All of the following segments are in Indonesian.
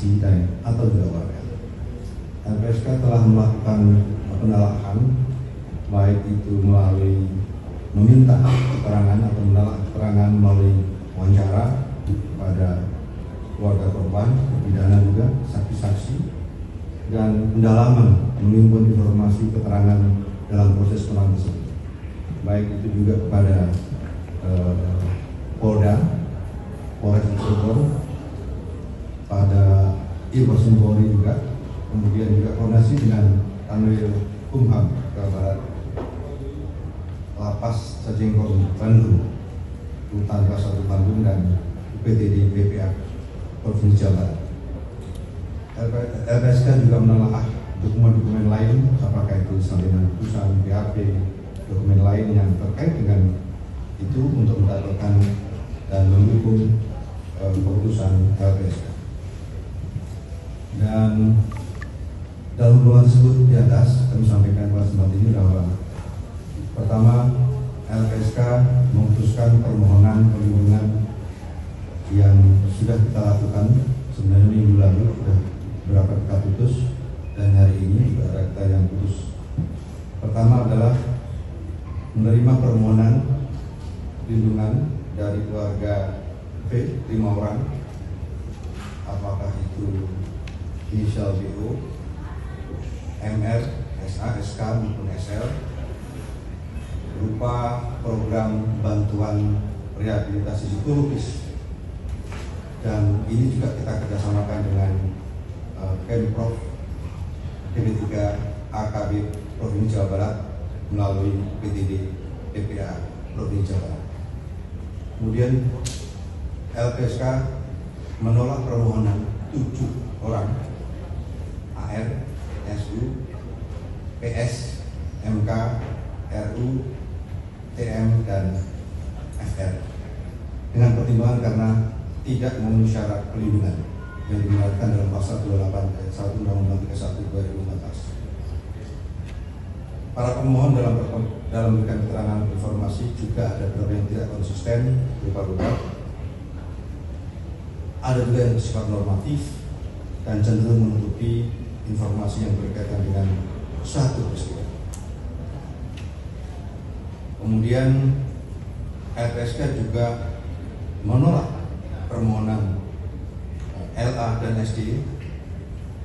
saksi dan atau juga warga. LPSK telah melakukan pendalaman baik itu melalui meminta keterangan atau mendapat keterangan melalui wawancara kepada keluarga korban, terpidana juga, saksi-saksi, dan pendalaman menghimpun informasi keterangan dalam proses penanganan tersebut. Baik itu juga kepada Polda, Polres Cirebon, pada Irwas Polri juga, kemudian juga koordinasi dengan Kanwil Kumham Barat, Lapas Cajengkong Bandung, Rutan Kelas 1 Bandung, dan UPTD BPA Provinsi Jawa Barat. LPSK juga menelaah dokumen-dokumen lain, apakah itu salinan putusan, BAP, dokumen lain yang terkait dengan itu untuk mendapatkan dan mendukung keputusan LPSK. Dan dalam hubungan tersebut di atas kami sampaikan pada kesempatan ini bahwa pertama, LPSK memutuskan permohonan perlindungan yang sudah kita lakukan sebenarnya minggu lalu, sudah beberapa kita putus, dan hari ini juga ada kita yang putus. Pertama adalah menerima permohonan perlindungan dari keluarga V, 5 orang, apakah itu inisial BO, MR, SA, SK maupun SL, berupa program bantuan rehabilitasi psikologis, dan ini juga kita kerjasamakan dengan Pemprov DP3 AKB Provinsi Jawa Barat melalui PTD PPA Provinsi Jawa Barat. Kemudian LPSK menolak permohonan 7 orang AR, SU, PS, MK, RU, TM, dan FR dengan pertimbangan karena tidak memenuhi syarat pelindungan yang dibenarkan dalam pasal 28 ayat 1 Undang-Undang 31 2014. Para pemohon dalam memberikan keterangan informasi juga ada beberapa yang tidak konsisten berupa ada juga yang bersifat normatif dan cenderung menutupi informasi yang berkaitan dengan suatu peristiwa. Kemudian LPSK juga menolak permohonan LA dan SD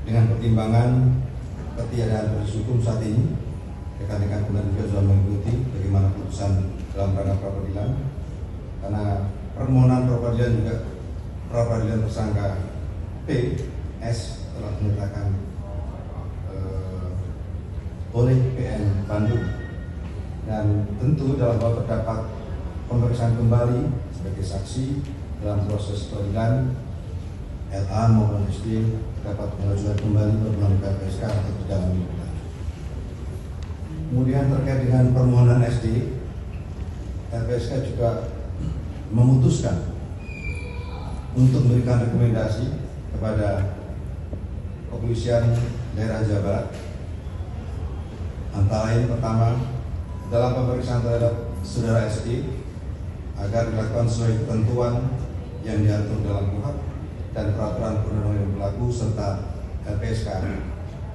dengan pertimbangan ketiadaan proses hukum saat ini. Rekan-rekan kemudian juga sudah mengikuti bagaimana putusan dalam ranah pra-peradilan, karena permohonan pra-peradilan juga pra-peradilan tersangka P, S telah dinyatakan oleh PN Bandung, dan tentu dalam hal terdapat pemeriksaan kembali sebagai saksi dalam proses peradilan, LA maupun SD dapat mengajukan kembali permohonan LPSK atau didalami. Kemudian terkait dengan permohonan SD, LPSK juga memutuskan untuk memberikan rekomendasi kepada Kepolisian Daerah Jawa Barat, antara lain pertama, dalam pemeriksaan terhadap saudara SD agar dilakukan sesuai ketentuan yang diatur dalam KUHP dan peraturan perundang-undangan yang berlaku, serta LPSK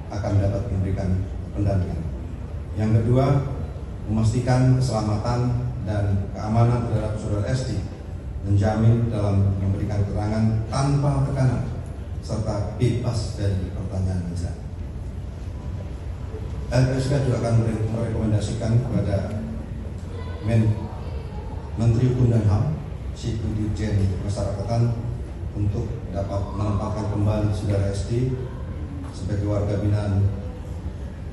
akan dapat memberikan pendampingan. Yang kedua, memastikan keselamatan dan keamanan terhadap saudara SD, menjamin dalam memberikan keterangan tanpa tekanan serta bebas dari pertanyaan menjawab. LPSK juga akan merekomendasikan kepada Menteri Hukum dan HAM, Situ Dirjen Pemasyarakatan, untuk dapat menempatkan kembali saudara SD sebagai warga binaan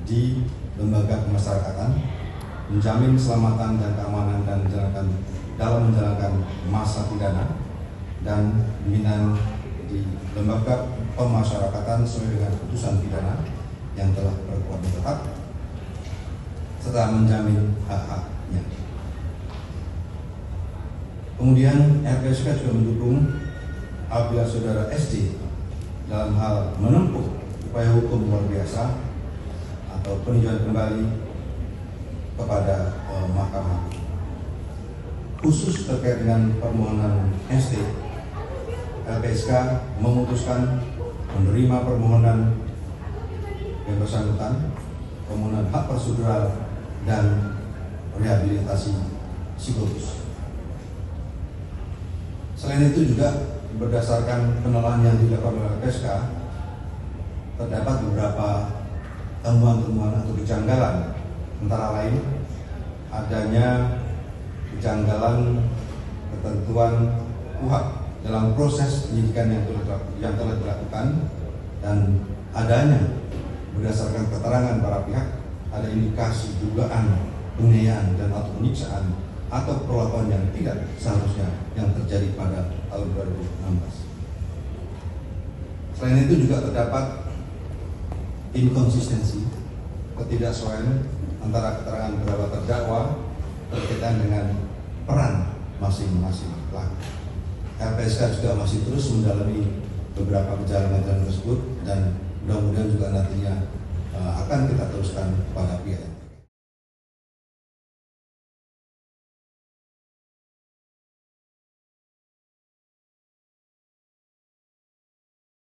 di lembaga pemasyarakatan, menjamin keselamatan dan keamanan dan menjalankan masa pidana dan pembinaan di lembaga pemasyarakatan sesuai dengan putusan pidana yang telah berkekuatan tetap, serta menjamin hak-haknya. Kemudian LPSK juga mendukung apabila saudara SD dalam hal menempuh upaya hukum luar biasa atau peninjauan kembali kepada mahkamah. Khusus terkait dengan permohonan SD, LPSK memutuskan menerima permohonan yang bersangkutan, permohonan hak prosedural dan rehabilitasi psikologis. Selain itu juga berdasarkan penelitian yang dilakukan oleh LPSK, terdapat beberapa temuan-temuan atau kejanggalan, antara lain adanya kejanggalan ketentuan KUHP dalam proses penyidikan yang telah dilakukan, dan adanya berdasarkan keterangan para pihak ada indikasi dugaan penganiayaan dan atau penyiksaan atau perlakuan yang tidak seharusnya yang terjadi pada tahun 2016. Selain itu juga terdapat inkonsistensi, ketidaksesuaian antara keterangan beberapa terdakwa berkaitan dengan peran masing-masing pelaku. LPSK juga masih terus mendalami beberapa kejanggalan tersebut dan mudah-mudahan juga nantinya akan kita teruskan pada pihak.